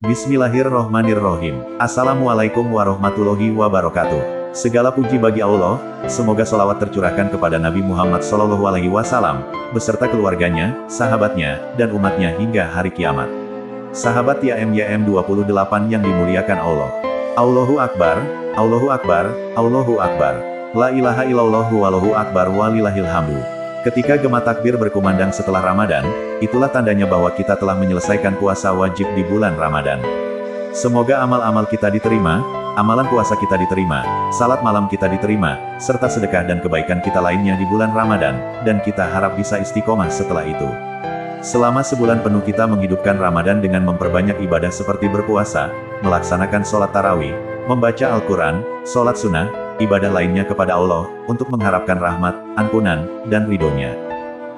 Bismillahirrohmanirrohim. Assalamualaikum warahmatullahi wabarakatuh. Segala puji bagi Allah, semoga sholawat tercurahkan kepada Nabi Muhammad SAW, beserta keluarganya, sahabatnya, dan umatnya hingga hari kiamat. Sahabat YM 28 yang dimuliakan Allah. Allahu Akbar, Allahu Akbar, Allahu Akbar. La ilaha illallah wallahu akbar walillahil hamdu. Ketika gema takbir berkumandang setelah Ramadan, itulah tandanya bahwa kita telah menyelesaikan puasa wajib di bulan Ramadan. Semoga amal-amal kita diterima, amalan puasa kita diterima, salat malam kita diterima, serta sedekah dan kebaikan kita lainnya di bulan Ramadan, dan kita harap bisa istiqomah setelah itu. Selama sebulan penuh kita menghidupkan Ramadan dengan memperbanyak ibadah seperti berpuasa, melaksanakan sholat tarawih, membaca Al-Quran, sholat sunnah, ibadah lainnya kepada Allah, untuk mengharapkan rahmat, ampunan, dan ridhonya.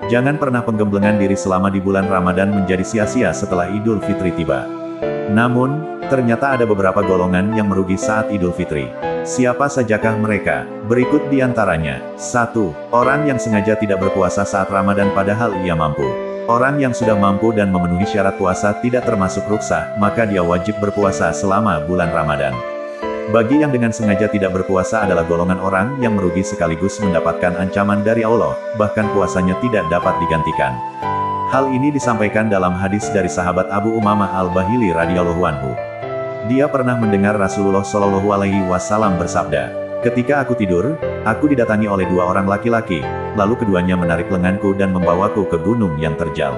Jangan pernah penggemblengan diri selama di bulan Ramadan menjadi sia-sia setelah Idul Fitri tiba. Namun, ternyata ada beberapa golongan yang merugi saat Idul Fitri. Siapa sajakah mereka? Berikut di antaranya. 1. Orang yang sengaja tidak berpuasa saat Ramadan padahal ia mampu. Orang yang sudah mampu dan memenuhi syarat puasa tidak termasuk rukhsah, maka dia wajib berpuasa selama bulan Ramadan. Bagi yang dengan sengaja tidak berpuasa adalah golongan orang yang merugi sekaligus mendapatkan ancaman dari Allah, bahkan puasanya tidak dapat digantikan. Hal ini disampaikan dalam hadis dari sahabat Abu Umamah Al-Bahili radhiyallahu anhu. Dia pernah mendengar Rasulullah Shallallahu alaihi wasallam bersabda, "Ketika aku tidur, aku didatangi oleh dua orang laki-laki, lalu keduanya menarik lenganku dan membawaku ke gunung yang terjal.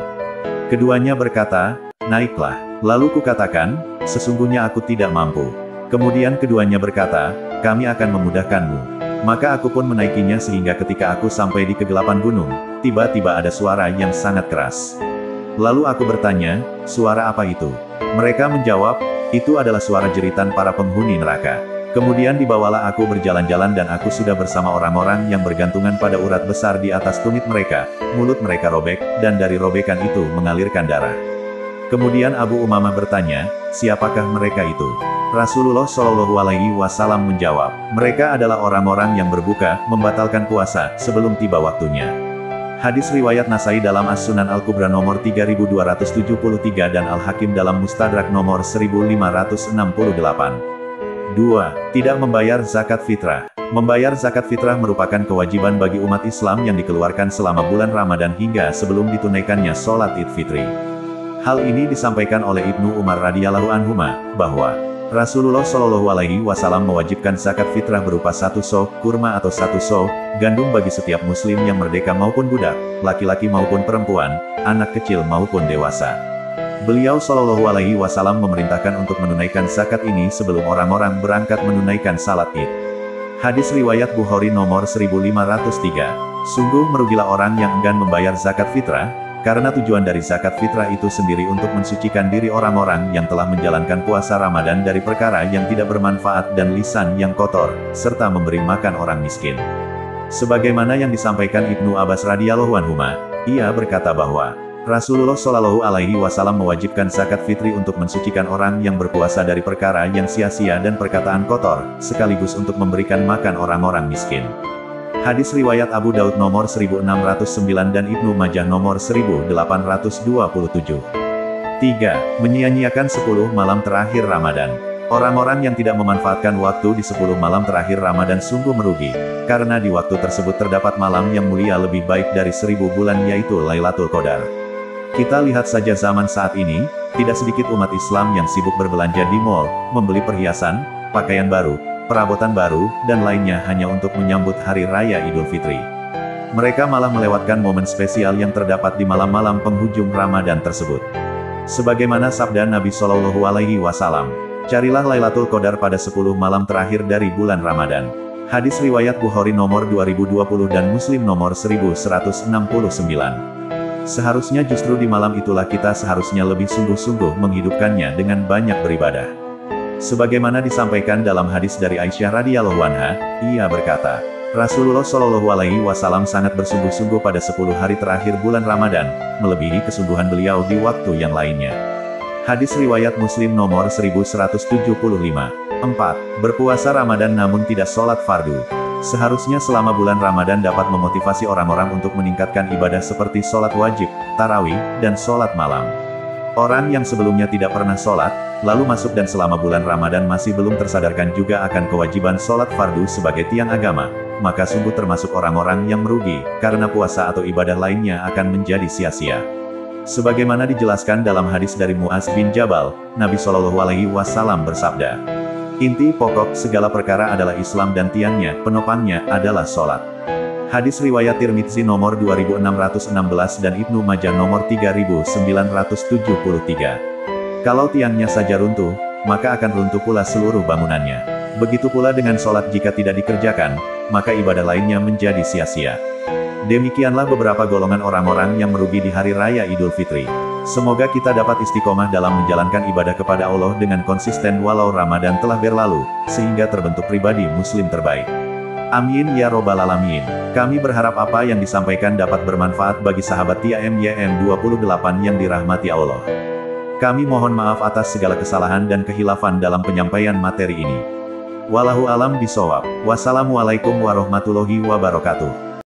Keduanya berkata, 'Naiklah.' Lalu kukatakan, 'Sesungguhnya aku tidak mampu.' Kemudian keduanya berkata, 'Kami akan memudahkanmu.' Maka aku pun menaikinya sehingga ketika aku sampai di kegelapan gunung, tiba-tiba ada suara yang sangat keras. Lalu aku bertanya, 'Suara apa itu?' Mereka menjawab, 'Itu adalah suara jeritan para penghuni neraka.' Kemudian dibawalah aku berjalan-jalan dan aku sudah bersama orang-orang yang bergantungan pada urat besar di atas tumit mereka, mulut mereka robek, dan dari robekan itu mengalirkan darah. Kemudian Abu Umamah bertanya, 'Siapakah mereka itu?' Rasulullah Shallallahu alaihi wasallam menjawab, 'Mereka adalah orang-orang yang berbuka, membatalkan puasa, sebelum tiba waktunya.' Hadis riwayat Nasai dalam As-Sunan Al-Kubra nomor 3273 dan Al-Hakim dalam Mustadrak nomor 1568. 2. Tidak membayar zakat fitrah. Membayar zakat fitrah merupakan kewajiban bagi umat Islam yang dikeluarkan selama bulan Ramadan hingga sebelum ditunaikannya sholat Id Fitri. Hal ini disampaikan oleh Ibnu Umar radhiyallahu anhuma, bahwa Rasulullah Shallallahu alaihi wasallam mewajibkan zakat fitrah berupa 1 sok kurma atau 1 sok gandum bagi setiap muslim yang merdeka maupun budak, laki-laki maupun perempuan, anak kecil maupun dewasa. Beliau Shallallahu alaihi wasallam memerintahkan untuk menunaikan zakat ini sebelum orang-orang berangkat menunaikan salat Id. Hadis riwayat Bukhari nomor 1503. Sungguh merugilah orang yang enggan membayar zakat fitrah, karena tujuan dari zakat fitrah itu sendiri untuk mensucikan diri orang-orang yang telah menjalankan puasa Ramadan dari perkara yang tidak bermanfaat dan lisan yang kotor, serta memberi makan orang miskin. Sebagaimana yang disampaikan Ibnu Abbas radhiyallahu anhuma, ia berkata bahwa Rasulullah Shallallahu alaihi wasallam mewajibkan zakat fitri untuk mensucikan orang yang berpuasa dari perkara yang sia-sia dan perkataan kotor, sekaligus untuk memberikan makan orang-orang miskin. Hadis riwayat Abu Daud nomor 1609 dan Ibnu Majah nomor 1827. 3. Menyia-nyiakan 10 malam terakhir Ramadan. Orang-orang yang tidak memanfaatkan waktu di 10 malam terakhir Ramadan sungguh merugi, karena di waktu tersebut terdapat malam yang mulia lebih baik dari 1000 bulan yaitu Lailatul Qadar. Kita lihat saja zaman saat ini, tidak sedikit umat Islam yang sibuk berbelanja di mal, membeli perhiasan, pakaian baru, perabotan baru, dan lainnya hanya untuk menyambut Hari Raya Idul Fitri. Mereka malah melewatkan momen spesial yang terdapat di malam-malam penghujung Ramadan tersebut. Sebagaimana sabda Nabi Shallallahu alaihi wasallam, "Carilah Lailatul Qadar pada 10 malam terakhir dari bulan Ramadan." Hadis riwayat Bukhari nomor 2020 dan Muslim nomor 1169. Seharusnya justru di malam itulah kita seharusnya lebih sungguh-sungguh menghidupkannya dengan banyak beribadah. Sebagaimana disampaikan dalam hadis dari Aisyah radhiyallahu anha, ia berkata, Rasulullah Shallallahu alaihi wasallam sangat bersungguh-sungguh pada 10 hari terakhir bulan Ramadan, melebihi kesungguhan beliau di waktu yang lainnya. Hadis riwayat Muslim nomor 1175. 4. Berpuasa Ramadan namun tidak sholat fardu. Seharusnya selama bulan Ramadan dapat memotivasi orang-orang untuk meningkatkan ibadah seperti sholat wajib, tarawih, dan sholat malam. Orang yang sebelumnya tidak pernah sholat, lalu masuk dan selama bulan Ramadan masih belum tersadarkan juga akan kewajiban sholat fardu sebagai tiang agama, maka sungguh termasuk orang-orang yang merugi, karena puasa atau ibadah lainnya akan menjadi sia-sia. Sebagaimana dijelaskan dalam hadis dari Mu'az bin Jabal, Nabi Shallallahu Alaihi Wasallam bersabda, "Inti pokok segala perkara adalah Islam dan tiangnya, penopangnya adalah sholat." Hadis riwayat Tirmidzi nomor 2616 dan Ibnu Majah nomor 3973. Kalau tiangnya saja runtuh, maka akan runtuh pula seluruh bangunannya. Begitu pula dengan sholat jika tidak dikerjakan, maka ibadah lainnya menjadi sia-sia. Demikianlah beberapa golongan orang-orang yang merugi di Hari Raya Idul Fitri. Semoga kita dapat istiqomah dalam menjalankan ibadah kepada Allah dengan konsisten walau Ramadan telah berlalu, sehingga terbentuk pribadi Muslim terbaik. Amin ya robbal alamin. Kami berharap apa yang disampaikan dapat bermanfaat bagi sahabat TIAM-YM 28 yang dirahmati Allah. Kami mohon maaf atas segala kesalahan dan kehilafan dalam penyampaian materi ini. Wallahu alam bisawab. Wassalamualaikum warahmatullahi wabarakatuh.